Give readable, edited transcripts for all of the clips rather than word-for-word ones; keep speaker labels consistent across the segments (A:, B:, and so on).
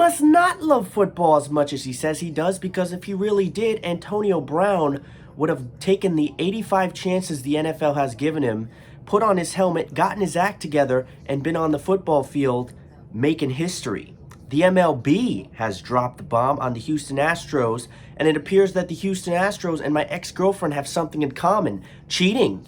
A: must not love football as much as he says he does, because if he really did, Antonio Brown would have taken the 85 chances the NFL has given him, put on his helmet, gotten his act together, and been on the football field making history. The MLB has dropped the bomb on the Houston Astros, and it appears that the Houston Astros and my ex-girlfriend have something in common: cheating.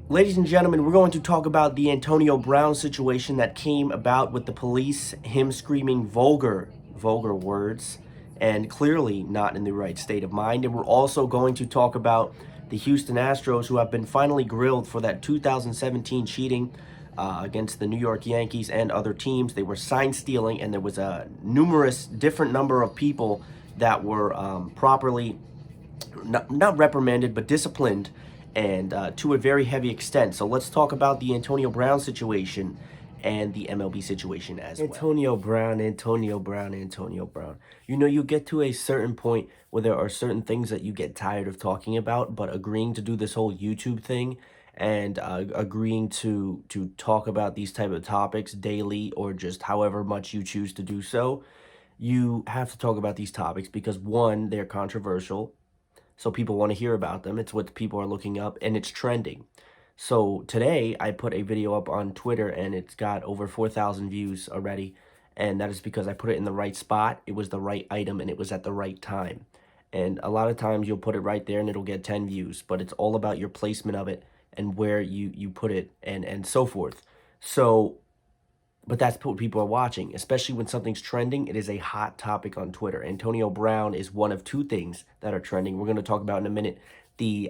A: Ladies and gentlemen, we're going to talk about the Antonio Brown situation that came about with the police, him screaming vulgar words, and clearly not in the right state of mind. And we're also going to talk about the Houston Astros, who have been finally grilled for that 2017 cheating against the New York Yankees and other teams. They were sign stealing, and there was a numerous different number of people that were properly not reprimanded, but disciplined, and to a very heavy extent. So let's talk about the Antonio Brown situation and the MLB situation as well. Antonio Brown. You know, you get to a certain point where there are certain things that you get tired of talking about, but agreeing to do this whole YouTube thing and agreeing to talk about these type of topics daily, or just however much you choose to do so, you have to talk about these topics because, one, they're controversial, so people want to hear about them. It's what people are looking up, and it's trending. So today I put a video up on Twitter, and it's got over 4,000 views already, and that is because I put it in the right spot. It was the right item, and it was at the right time. And a lot of times you'll put it right there and it'll get 10 views, but it's all about your placement of it and where you put it, and so forth. So, but that's what people are watching, especially when something's trending. It is a hot topic on Twitter. Antonio Brown is one of two things that are trending. We're going to talk about in a minute the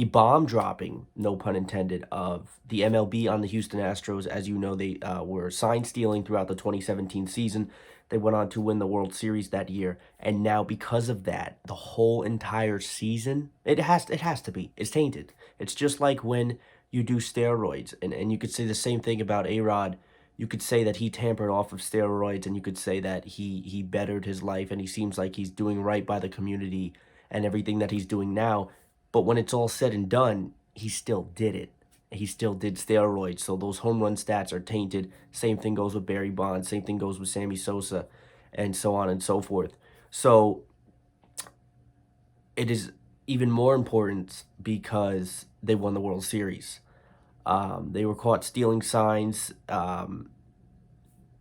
A: bomb dropping, no pun intended, of the MLB on the Houston Astros. As you know, they were sign stealing throughout the 2017 season. They went on to win the World Series that year, and now because of that, the whole entire season, it has to be, it's tainted. It's just like when you do steroids, and you could say the same thing about A-Rod. You could say that he tampered off of steroids, and you could say that he bettered his life, and he seems like he's doing right by the community and everything that he's doing now. But when it's all said and done, he still did it. He still did steroids, so those home run stats are tainted. Same thing goes with Barry Bonds. Same thing goes with Sammy Sosa, and so on and so forth. So it is even more important because they won the World Series. They were caught stealing signs, and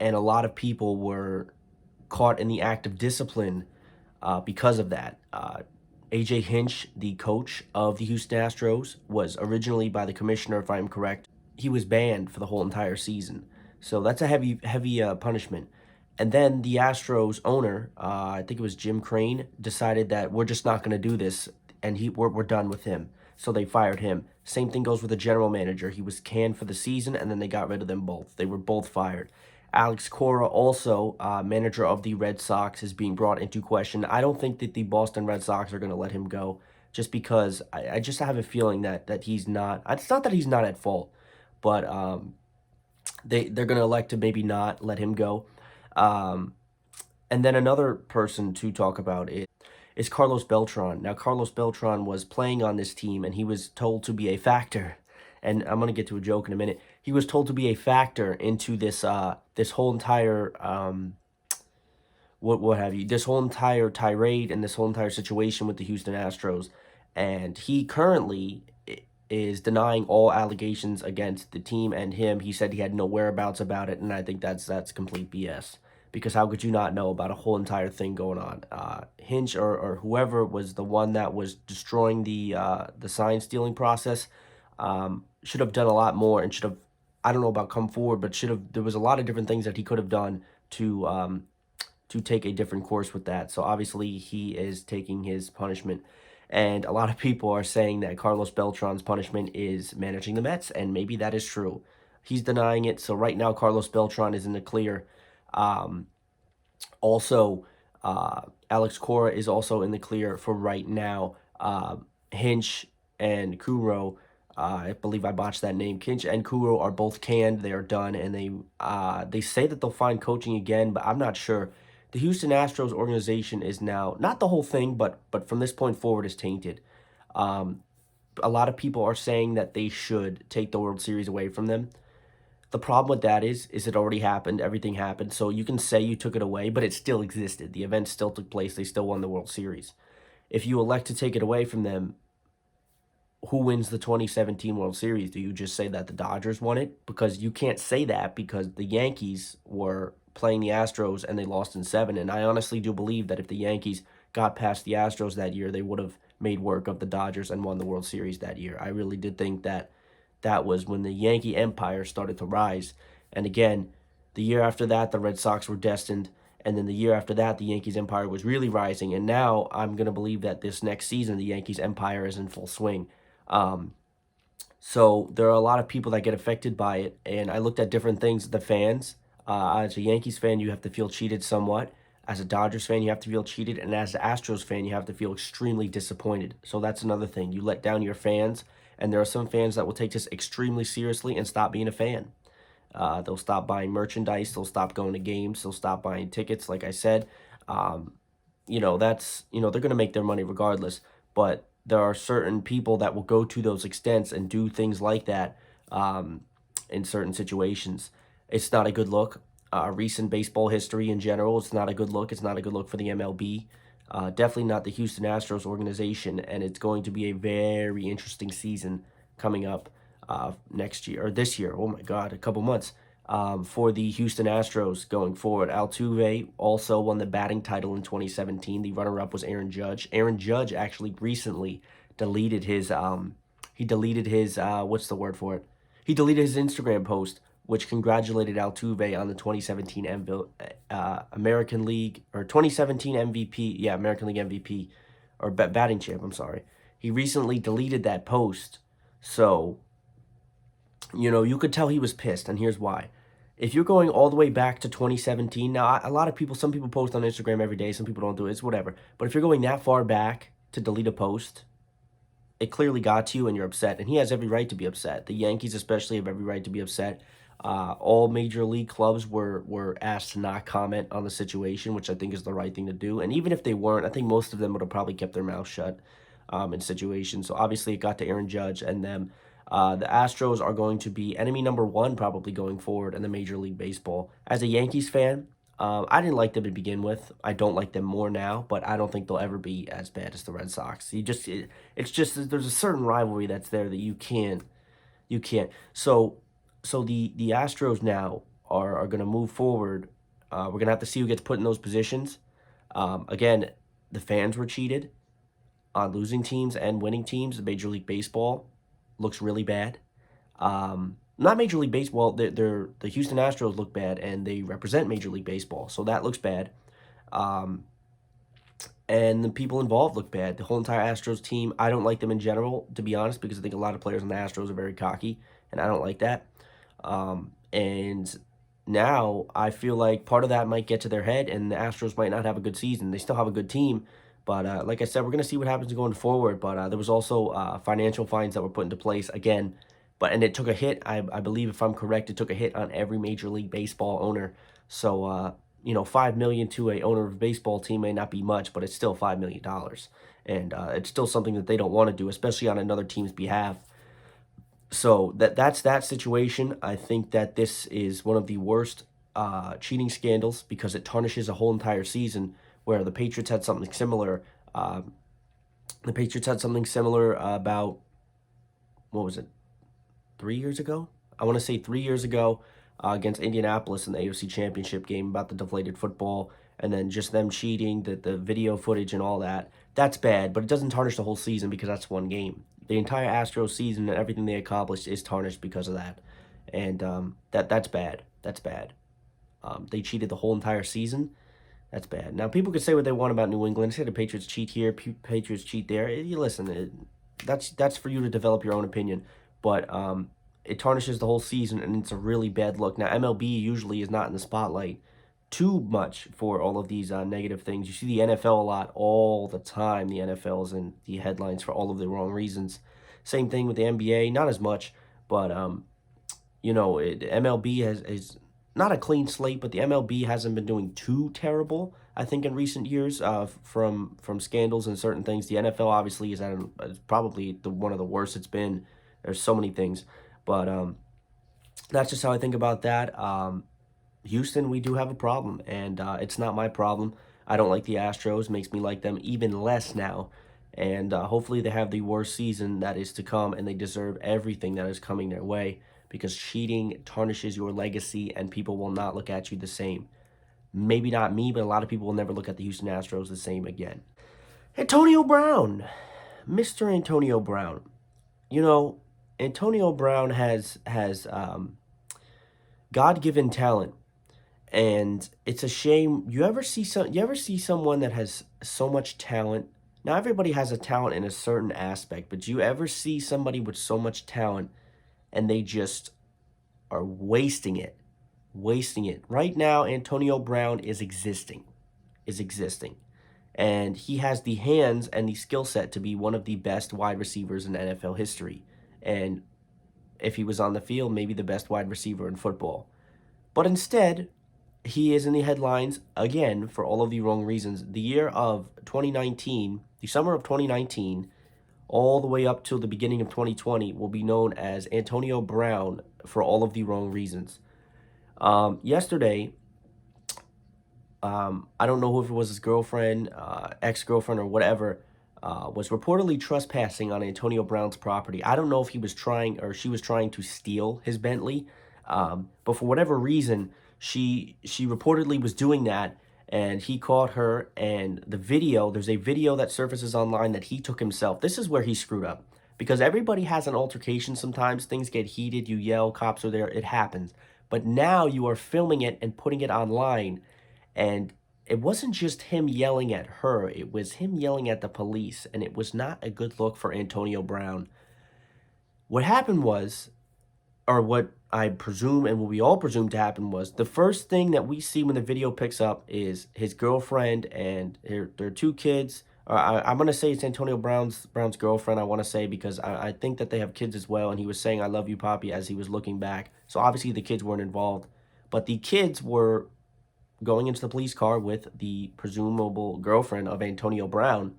A: a lot of people were caught in the act of discipline because of that. A.J. Hinch, the coach of the Houston Astros, was originally, by the commissioner, if I'm correct, he was banned for the whole entire season. So that's a heavy punishment. And then the Astros owner, I think it was Jim Crane, decided that we're just not going to do this, and we're done with him. So they fired him. Same thing goes with the general manager. He was canned for the season, and then they got rid of them both. They were both fired. Cora, also manager of the Red Sox, is being brought into question. I don't think that the Boston Red Sox are going to let him go, just because I just have a feeling that he's not. It's not that he's not at fault, but they're going to elect to maybe not let him go. And then another person to talk about is Carlos Beltran. Now, Carlos Beltran was playing on this team, and he was told to be a factor. And I'm going to get to a joke in a minute. He was told to be a factor into this this whole entire this whole entire tirade and this whole entire situation with the Houston Astros. And he currently is denying all allegations against the team and him. He said he had no whereabouts about it, and I think that's complete BS. Because how could you not know about a whole entire thing going on? Hinch or whoever was the one that was destroying the sign stealing process should have done a lot more, and should have, I don't know about come forward, but should have. There was a lot of different things that he could have done to take a different course with that. So obviously he is taking his punishment, and a lot of people are saying that Carlos Beltran's punishment is managing the Mets, and maybe that is true. He's denying it. So right now Carlos Beltran is in the clear. Also, Cora is also in the clear for right now. Hinch and Kuro, I believe I botched that name. Hinch and Kuro are both canned. They are done, and they say that they'll find coaching again, but I'm not sure. The Houston Astros organization is now, not the whole thing, but from this point forward, is tainted. A lot of people are saying that they should take the World Series away from them. The problem with that is it already happened. Everything happened. So you can say you took it away, but it still existed. The event still took place. They still won the World Series. If you elect to take it away from them, who wins the 2017 World Series? Do you just say that the Dodgers won it? Because you can't say that because the Yankees were playing the Astros and they lost in seven. And I honestly do believe that if the Yankees got past the Astros that year, they would have made work of the Dodgers and won the World Series that year. I really did think that that was when the Yankee empire started to rise. And again, the year after that, the Red Sox were destined. And then the year after that, the Yankees empire was really rising. And now I'm going to believe that this next season, the Yankees empire is in full swing. Um, so there are a lot of people that get affected by it, and I looked at different things. The fans, as a Yankees fan, you have to feel cheated somewhat. As a Dodgers fan, you have to feel cheated, and as an Astros fan, you have to feel extremely disappointed. So that's another thing. You let down your fans, and there are some fans that will take this extremely seriously and stop being a fan. They'll stop buying merchandise. They'll stop going to games. They'll stop buying tickets. Like I said, um, that's, they're going to make their money regardless. But there are certain people that will go to those extents and do things like that um, in certain situations. It's not a good look. Recent baseball history in general, it's not a good look. It's not a good look for the MLB. Definitely not the Houston Astros organization. And it's going to be a very interesting season coming up next year or this year. Oh my God, a couple months for the Houston Astros going forward. Altuve also won the batting title in 2017. The runner-up was Aaron Judge. Aaron Judge actually recently deleted his what's the word for it? He deleted his Instagram post, which congratulated Altuve on the 2017 American League or 2017 MVP. Yeah, American League MVP or batting champ. I'm sorry. He recently deleted that post, so you could tell he was pissed, and here's why. If you're going all the way back to 2017, now a lot of people, some people post on Instagram every day, some people don't do it, it's whatever. But if you're going that far back to delete a post, it clearly got to you and you're upset. And he has every right to be upset. The Yankees especially have every right to be upset. All major league clubs were asked to not comment on the situation, which I think is the right thing to do. And even if they weren't, I think most of them would have probably kept their mouth shut in situations. So obviously it got to Aaron Judge and them. The Astros are going to be enemy number one probably going forward in the Major League Baseball. As a Yankees fan, I didn't like them to begin with. I don't like them more now, but I don't think they'll ever be as bad as the Red Sox. It's just there's a certain rivalry that's there that you can't. So the Astros now are going to move forward. We're going to have to see who gets put in those positions. Again, the fans were cheated on losing teams and winning teams. The Major League Baseball looks really bad. Not Major League Baseball. The Houston Astros look bad, and they represent Major League Baseball, so that looks bad. Um, and the people involved look bad. The whole entire Astros team, I don't like them in general, to be honest, because I think a lot of players on the Astros are very cocky, and I don't like that. And now I feel like part of that might get to their head, and the Astros might not have a good season. They still have a good team, but like I said, we're going to see what happens going forward. But there was also financial fines that were put into place again, and it took a hit. I believe, if I'm correct, it took a hit on every Major League Baseball owner. So $5 million to a owner of a baseball team may not be much, but it's still $5 million, and it's still something that they don't want to do, especially on another team's behalf. So that's that situation. I think that this is one of the worst cheating scandals because it tarnishes a whole entire season. Where the Patriots had something similar. The Patriots had something similar about, what was it, 3 years ago? I want to say 3 years ago against Indianapolis in the AFC Championship game about the deflated football and then just them cheating, the video footage and all that. That's bad, but it doesn't tarnish the whole season because that's one game. The entire Astros season and everything they accomplished is tarnished because of that. And that's bad. That's bad. They cheated the whole entire season. That's bad. Now, people could say what they want about New England. Say the Patriots cheat here, Patriots cheat there. You listen, that's for you to develop your own opinion. But it tarnishes the whole season, and it's a really bad look. Now, MLB usually is not in the spotlight too much for all of these negative things. You see the NFL a lot all the time. The NFL is in the headlines for all of the wrong reasons. Same thing with the NBA, not as much, but MLB is not a clean slate, but the MLB hasn't been doing too terrible, I think, in recent years from scandals and certain things. The NFL obviously is probably one of the worst it's been. There's so many things, but That's just how I think about that. Houston, we do have a problem, and it's not my problem. I don't like the Astros. Makes me like them even less now. And hopefully they have the worst season that is to come, and they deserve everything that is coming their way because cheating tarnishes your legacy, and people will not look at you the same. Maybe not me, but a lot of people will never look at the Houston Astros the same again. Antonio Brown, Mr. Antonio Brown. You know, Antonio Brown has God-given talent, and it's a shame. You ever see someone that has so much talent? Now everybody has a talent in a certain aspect, but you ever see somebody with so much talent and they just are wasting it. Right now Antonio Brown is existing. And he has the hands and the skill set to be one of the best wide receivers in NFL history. And if he was on the field, maybe the best wide receiver in football. But instead, he is in the headlines again for all of the wrong reasons. The year of 2019, the summer of 2019, all the way up till the beginning of 2020 will be known as Antonio Brown for all of the wrong reasons. Yesterday, I don't know if it was his girlfriend, ex-girlfriend, or whatever, was reportedly trespassing on Antonio Brown's property. I don't know if he was trying or she was trying to steal his Bentley, but for whatever reason, she reportedly was doing that, and he caught her. And there's a video that surfaces online that he took himself. This is where he screwed up because everybody has an altercation. Sometimes things get heated. You yell, cops are there. It happens. But now you are filming it and putting it online, and it wasn't just him yelling at her, it was him yelling at the police, and it was not a good look for Antonio Brown. What happened was, or what I presume and what we all presume to happen was, the first thing that we see when the video picks up is his girlfriend and their two kids. I'm going to say it's Antonio Brown's girlfriend, I want to say, because I think that they have kids as well, and he was saying, "I love you, Poppy," as he was looking back. So obviously the kids weren't involved. But the kids were going into the police car with the presumable girlfriend of Antonio Brown,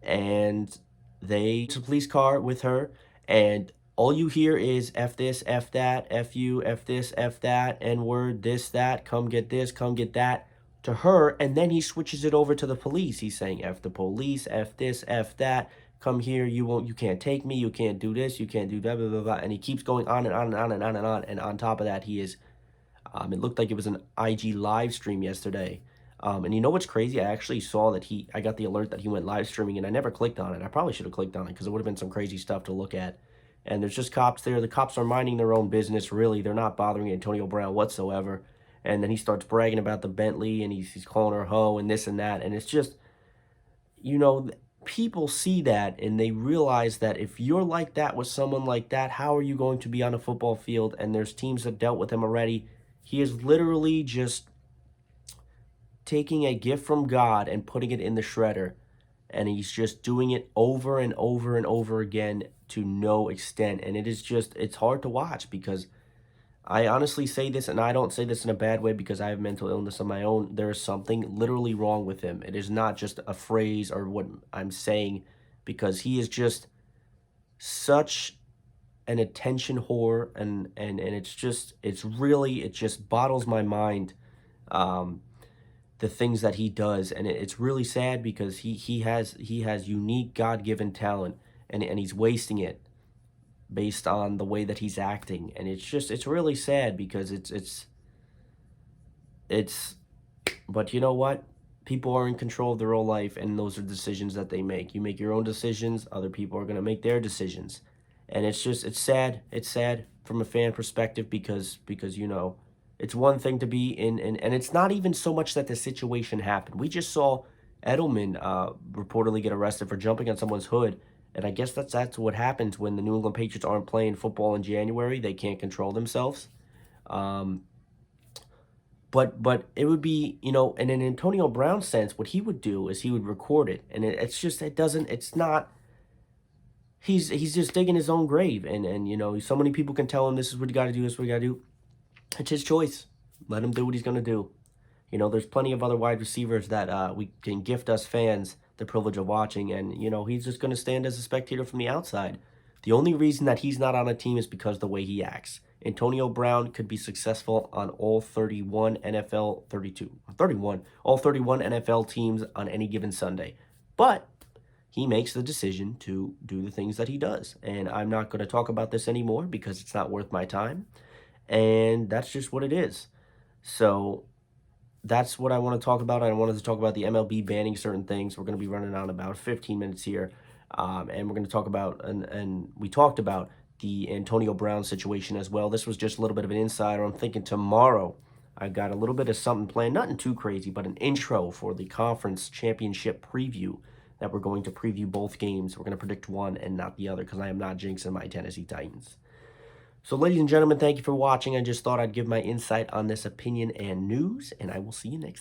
A: and they to the police car with her, and all you hear is F this, F that, F you, F this, F that, N word, this, this, come get that to her, and then he switches it over to the police. He's saying F the police, F this, F that, come here, you can't take me, you can't do this, you can't do that, blah, blah, blah, and he keeps going on and on and on and on and on, and on top of that, he is it looked like it was an IG live stream yesterday. And you know what's crazy? I actually saw that I got the alert that he went live streaming, and I never clicked on it. I probably should have clicked on it because it would have been some crazy stuff to look at. And there's just cops there. The cops are minding their own business, really. They're not bothering Antonio Brown whatsoever. And then he starts bragging about the Bentley, and he's calling her hoe and this and that. And it's just, you know, people see that and they realize that if you're like that with someone like that, how are you going to be on a football field? And there's teams that dealt with him already. He is literally just taking a gift from God and putting it in the shredder. And he's just doing it over and over and over again to no extent. And it's hard to watch because I honestly say this, and I don't say this in a bad way because I have mental illness of my own. There is something literally wrong with him. It is not just a phrase or what I'm saying, because he is just such an attention whore, and it just bottles my mind, um the things that he does, and it's really sad because he has unique God-given talent, and he's wasting it based on the way that he's acting. And it's really sad because it's but you know what? People are in control of their own life, and those are decisions that they make. You make your own decisions, other people are going to make their decisions. And it's sad. It's sad from a fan perspective because it's one thing to be in, and it's not even so much that the situation happened. We just saw Edelman reportedly get arrested for jumping on someone's hood. And I guess that's what happens when the New England Patriots aren't playing football in January. They can't control themselves. Um, but it would be, in an Antonio Brown sense, what he would do is he would record it, and it's just it doesn't it's not he's just digging his own grave, and so many people can tell him this is what you got to do, this is what you got to do. It's his choice. Let him do what he's gonna do. There's plenty of other wide receivers that we can gift us fans the privilege of watching, and he's just gonna stand as a spectator from the outside. The only reason that he's not on a team is because of the way he acts. Antonio Brown could be successful on all 31 NFL, 32, 31, all 31 NFL teams on any given Sunday. But he makes the decision to do the things that he does. And I'm not going to talk about this anymore because it's not worth my time. And that's just what it is. So that's what I want to talk about. I wanted to talk about the MLB banning certain things. We're going to be running on about 15 minutes here. And we're going to talk about, and we talked about the Antonio Brown situation as well. This was just a little bit of an insider. I'm thinking tomorrow I've got a little bit of something planned, nothing too crazy, but an intro for the conference championship preview that we're going to preview both games. We're going to predict one and not the other because I am not jinxing my Tennessee Titans. So, ladies and gentlemen, thank you for watching. I just thought I'd give my insight on this opinion and news, and I will see you next time.